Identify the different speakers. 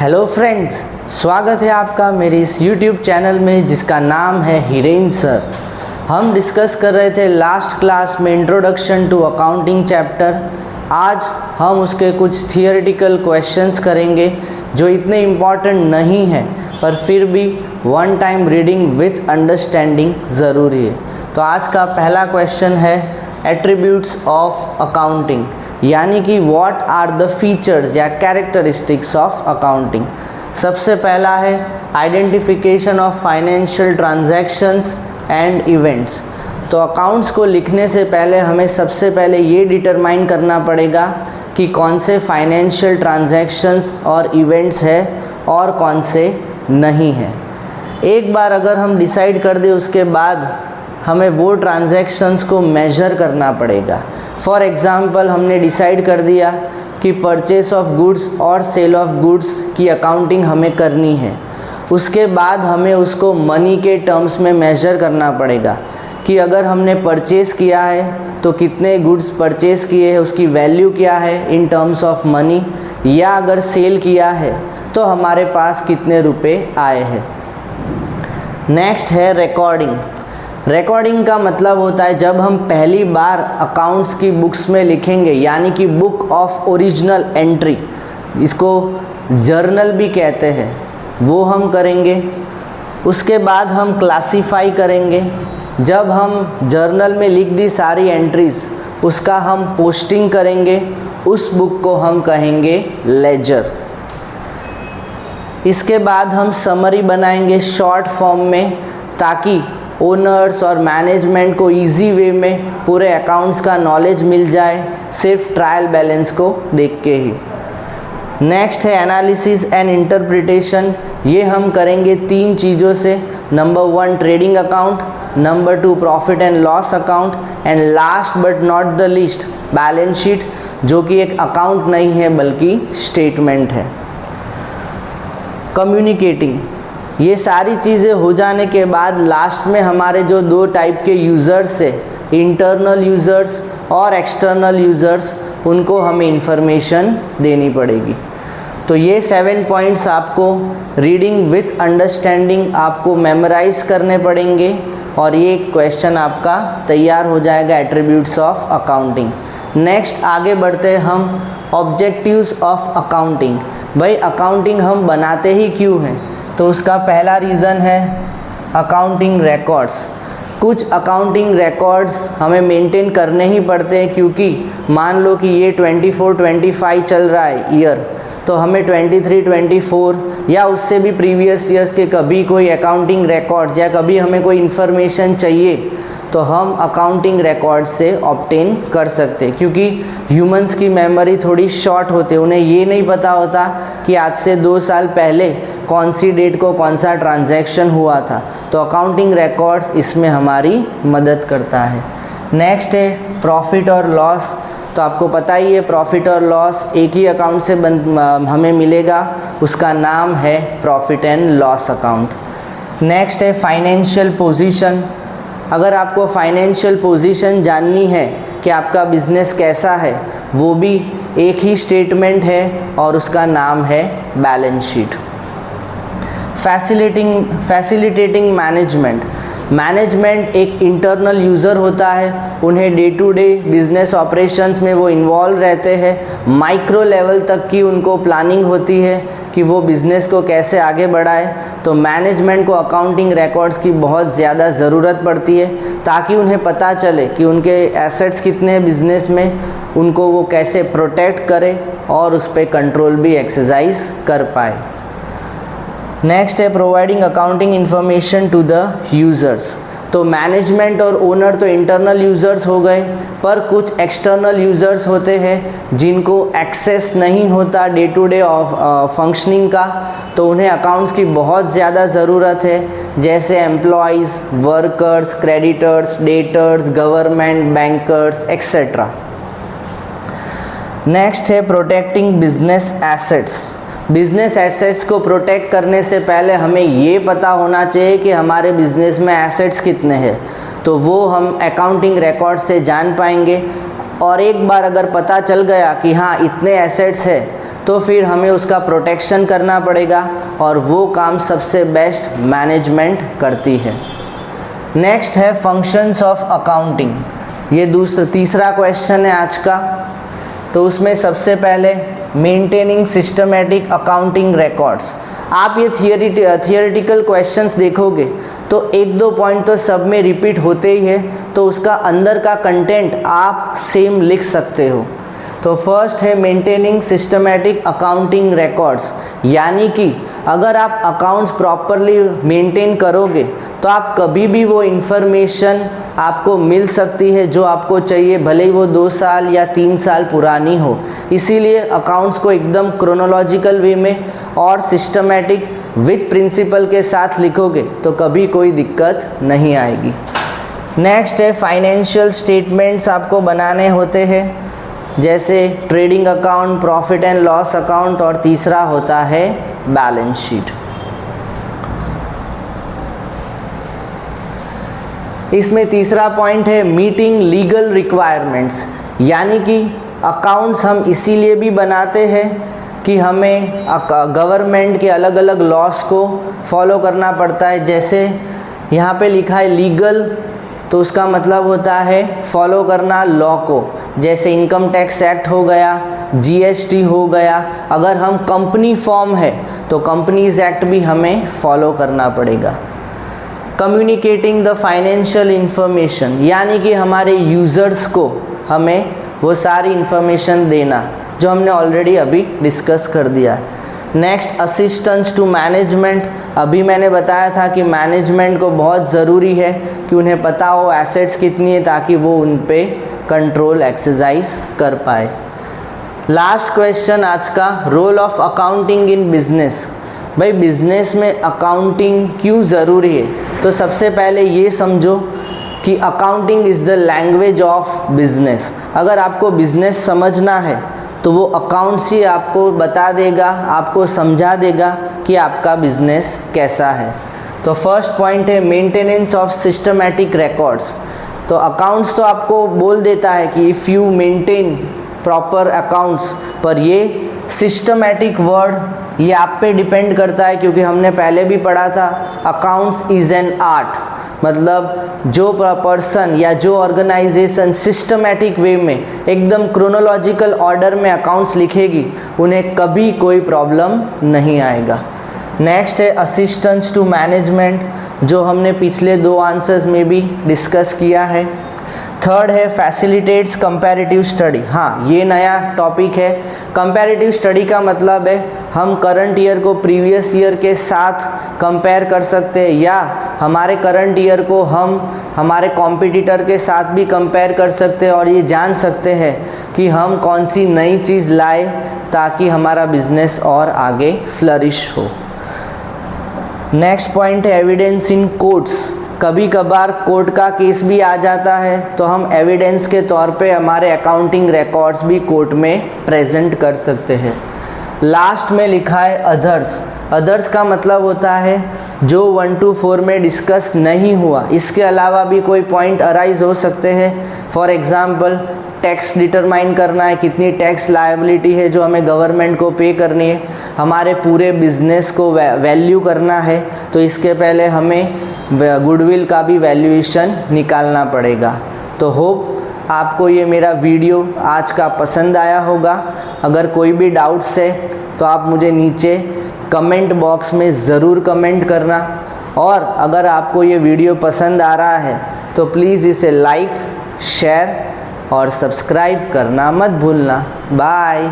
Speaker 1: Hello friends, स्वागत है आपका मेरे इस YouTube चैनल में जिसका नाम है हिरेन सर। हम डिस्कस कर रहे थे लास्ट क्लास में इंट्रोडक्शन टू अकाउंटिंग चैप्टर। आज हम उसके कुछ थियोरेटिकल क्वेश्चंस करेंगे जो इतने इम्पॉर्टेंट नहीं हैं पर फिर भी one time reading with understanding ज़रूरी है। तो आज का पहला क्वेश्चन है एट्रीब्यूट्स ऑफ अकाउंटिंग, यानी कि व्हाट आर द फीचर्स या कैरेक्टरिस्टिक्स ऑफ अकाउंटिंग। सबसे पहला है identification of financial transactions and events. तो अकाउंट्स को लिखने से पहले हमें सबसे पहले ये डिटरमाइन करना पड़ेगा कि कौन से फाइनेंशियल ट्रांजैक्शंस और इवेंट्स है और कौन से नहीं है। एक बार अगर हम डिसाइड कर दें उसके बाद हमें वो ट्रांजैक्शंस को मेजर करना पड़ेगा। फॉर एग्ज़ाम्पल हमने डिसाइड कर दिया कि परचेस ऑफ गुड्स और सेल ऑफ गुड्स की अकाउंटिंग हमें करनी है। उसके बाद हमें उसको मनी के टर्म्स में मेजर करना पड़ेगा कि अगर हमने परचेस किया है तो कितने गुड्स परचेस किए हैं, उसकी वैल्यू क्या है इन टर्म्स ऑफ मनी, या अगर सेल किया है तो हमारे पास कितने रुपए आए हैं। नेक्स्ट है रिकॉर्डिंग। रिकॉर्डिंग का मतलब होता है जब हम पहली बार अकाउंट्स की बुक्स में लिखेंगे, यानी कि बुक ऑफ ओरिजिनल एंट्री, इसको जर्नल भी कहते हैं, वो हम करेंगे। उसके बाद हम क्लासीफाई करेंगे। जब हम जर्नल में लिख दी सारी एंट्रीज, उसका हम पोस्टिंग करेंगे, उस बुक को हम कहेंगे लेजर। इसके बाद हम समरी बनाएंगे शॉर्ट फॉर्म में, ताकि ओनर्स और मैनेजमेंट को इजी वे में पूरे अकाउंट्स का नॉलेज मिल जाए, सिर्फ ट्रायल बैलेंस को देख के ही। नेक्स्ट है एनालिसिस एंड इंटरप्रिटेशन। ये हम करेंगे तीन चीज़ों से। Number 1 trading account, number 2 profit and loss account, and last but not the least balance sheet, जो कि एक अकाउंट नहीं है बल्कि स्टेटमेंट है। कम्युनिकेटिंग, ये सारी चीज़ें हो जाने के बाद लास्ट में हमारे जो दो टाइप के यूज़र्स है, इंटरनल यूज़र्स और एक्सटर्नल यूज़र्स, उनको हमें इंफॉर्मेशन देनी पड़ेगी। तो ये 7 पॉइंट्स आपको रीडिंग विथ अंडरस्टैंडिंग आपको मेमोराइज करने पड़ेंगे और ये क्वेश्चन आपका तैयार हो जाएगा एट्रीब्यूट्स ऑफ अकाउंटिंग। नेक्स्ट आगे बढ़ते हैं हम ऑब्जेक्टिव्स ऑफ अकाउंटिंग। भाई अकाउंटिंग हम बनाते ही क्यों हैं? तो उसका पहला रीज़न है अकाउंटिंग रिकॉर्ड्स। कुछ अकाउंटिंग रिकॉर्ड्स हमें मेंटेन करने ही पड़ते हैं, क्योंकि मान लो कि ये 24-25 चल रहा है ईयर, तो हमें 23-24 या उससे भी प्रीवियस ईयर्स के कभी कोई अकाउंटिंग रिकॉर्ड्स या कभी हमें कोई इन्फॉर्मेशन चाहिए तो हम अकाउंटिंग रिकॉर्ड से ऑब्टेन कर सकते हैं, क्योंकि ह्यूमंस की मेमोरी थोड़ी शॉर्ट होती है। उन्हें ये नहीं पता होता कि आज से 2 साल पहले कौन सी डेट को कौन सा ट्रांजैक्शन हुआ था। तो अकाउंटिंग रिकॉर्ड्स इसमें हमारी मदद करता है। नेक्स्ट है प्रॉफिट और लॉस। तो आपको पता ही है प्रॉफिट और लॉस एक ही अकाउंट से हमें मिलेगा, उसका नाम है profit and loss account. Next है फाइनेंशियल पोजीशन। अगर आपको फाइनेंशियल पोजीशन जाननी है कि आपका बिजनेस कैसा है, वो भी एक ही स्टेटमेंट है और उसका नाम है balance sheet. Facilitating management. Management एक इंटरनल यूज़र होता है, उन्हें day to day business operations में वो इन्वॉल्व रहते हैं। माइक्रो लेवल तक की उनको प्लानिंग होती है कि वो बिज़नेस को कैसे आगे बढ़ाए। तो मैनेजमेंट को अकाउंटिंग रिकॉर्ड्स की बहुत ज़्यादा ज़रूरत पड़ती है, ताकि उन्हें पता चले कि उनके एसेट्स कितने हैं बिज़नेस में, उनको वो कैसे प्रोटेक्ट करें और उस पर कंट्रोल भी एक्सरसाइज कर पाए। नेक्स्ट है providing accounting information to the users. तो मैनेजमेंट और ओनर तो इंटरनल यूज़र्स हो गए, पर कुछ एक्सटर्नल यूज़र्स होते हैं जिनको एक्सेस नहीं होता डे टू डे फंक्शनिंग का, तो उन्हें अकाउंट्स की बहुत ज़्यादा ज़रूरत है, जैसे employees, workers, creditors, debtors, government, bankers etcetera. Next है protecting business assets. Business assets को प्रोटेक्ट करने से पहले हमें ये पता होना चाहिए कि हमारे बिज़नेस में एसेट्स कितने हैं, तो वो हम अकाउंटिंग रिकॉर्ड से जान पाएंगे। और एक बार अगर पता चल गया कि हाँ इतने एसेट्स है, तो फिर हमें उसका प्रोटेक्शन करना पड़ेगा और वो काम सबसे बेस्ट मैनेजमेंट करती है। नेक्स्ट है फंक्शंस ऑफ अकाउंटिंग। ये तीसरा क्वेश्चन है आज का। तो उसमें सबसे पहले मेंटेनिंग सिस्टमेटिक अकाउंटिंग रिकॉर्ड्स। आप ये थियोरेटिकल क्वेश्चंस देखोगे तो एक दो पॉइंट तो सब में रिपीट होते ही है, तो उसका अंदर का कंटेंट आप सेम लिख सकते हो। तो फर्स्ट है मेंटेनिंग सिस्टमेटिक अकाउंटिंग रिकॉर्ड्स, यानी कि अगर आप अकाउंट्स प्रॉपरली मेंटेन करोगे तो आप कभी भी वो इन्फॉर्मेशन आपको मिल सकती है जो आपको चाहिए, भले ही वो 2 साल या 3 साल पुरानी हो। इसीलिए अकाउंट्स को एकदम क्रोनोलॉजिकल वे में और सिस्टमेटिक विद प्रिंसिपल के साथ लिखोगे तो कभी कोई दिक्कत नहीं आएगी। नेक्स्ट है फाइनेंशियल स्टेटमेंट्स आपको बनाने होते हैं, जैसे trading account, profit and loss account, और तीसरा होता है बैलेंस शीट। इसमें तीसरा पॉइंट है मीटिंग लीगल रिक्वायरमेंट्स, यानी कि अकाउंट्स हम इसीलिए भी बनाते हैं कि हमें गवर्नमेंट के अलग अलग लॉस को फॉलो करना पड़ता है। जैसे यहाँ पे लिखा है लीगल, तो उसका मतलब होता है फॉलो करना लॉ को, जैसे इनकम टैक्स एक्ट हो गया, जीएसटी हो गया। अगर हम कंपनी फॉर्म है तो कंपनीज एक्ट भी हमें फॉलो करना पड़ेगा। कम्युनिकेटिंग द फाइनेंशियल इंफॉर्मेशन, यानी कि हमारे यूज़र्स को हमें वो सारी इंफॉर्मेशन देना जो हमने ऑलरेडी अभी डिस्कस कर दिया है। Next assistance to management. अभी मैंने बताया था कि मैनेजमेंट को बहुत ज़रूरी है कि उन्हें पता हो एसेट्स कितनी है ताकि वो उन पे कंट्रोल एक्सरसाइज कर पाए। लास्ट क्वेश्चन आज का, role of accounting in business. भाई बिजनेस में अकाउंटिंग क्यों ज़रूरी है? तो सबसे पहले ये समझो कि accounting is the language of business. अगर आपको बिजनेस समझना है तो वो अकाउंट्स ही आपको बता देगा, आपको समझा देगा कि आपका बिजनेस कैसा है। तो फर्स्ट पॉइंट है मेंटेनेंस ऑफ सिस्टमैटिक रिकॉर्ड्स। तो अकाउंट्स तो आपको बोल देता है कि if you maintain proper accounts, पर ये सिस्टमैटिक वर्ड ये आप पे डिपेंड करता है, क्योंकि हमने पहले भी पढ़ा था अकाउंट्स इज़ एन आर्ट। मतलब जो पर्सन या जो ऑर्गेनाइजेशन सिस्टमैटिक वे में एकदम क्रोनोलॉजिकल ऑर्डर में अकाउंट्स लिखेगी उन्हें कभी कोई प्रॉब्लम नहीं आएगा। नेक्स्ट है असिस्टेंस टू मैनेजमेंट, जो हमने पिछले 2 आंसर्स में भी डिस्कस किया है। थर्ड है फैसिलिटेट्स कंपैरेटिव स्टडी। हाँ, ये नया टॉपिक है। कंपैरेटिव स्टडी का मतलब है हम करंट ईयर को प्रीवियस ईयर के साथ कंपेयर कर सकते हैं, या हमारे करंट ईयर को हम हमारे कॉम्पिटिटर के साथ भी कंपेयर कर सकते हैं और ये जान सकते हैं कि हम कौन सी नई चीज़ लाए ताकि हमारा बिजनेस और आगे फ्लरिश हो। नेक्स्ट पॉइंट है एविडेंस इन कोर्ट्स। कभी कभार कोर्ट का केस भी आ जाता है तो हम एविडेंस के तौर पे हमारे अकाउंटिंग रिकॉर्ड्स भी कोर्ट में प्रेजेंट कर सकते हैं। लास्ट में लिखा है अदर्स। अदर्स का मतलब होता है जो 1 to 4 में डिस्कस नहीं हुआ, इसके अलावा भी कोई पॉइंट अराइज हो सकते हैं। फॉर एग्जांपल टैक्स डिटरमाइन करना है, कितनी टैक्स लायबिलिटी है जो हमें गवर्नमेंट को पे करनी है, हमारे पूरे बिजनेस को वैल्यू करना है, तो इसके पहले हमें गुडविल का भी वैल्यूएशन निकालना पड़ेगा। तो होप आपको ये मेरा वीडियो आज का पसंद आया होगा। अगर कोई भी डाउट्स है तो आप मुझे नीचे कमेंट बॉक्स में ज़रूर कमेंट करना, और अगर आपको ये वीडियो पसंद आ रहा है तो प्लीज़ इसे लाइक, शेयर और सब्सक्राइब करना मत भूलना। बाय।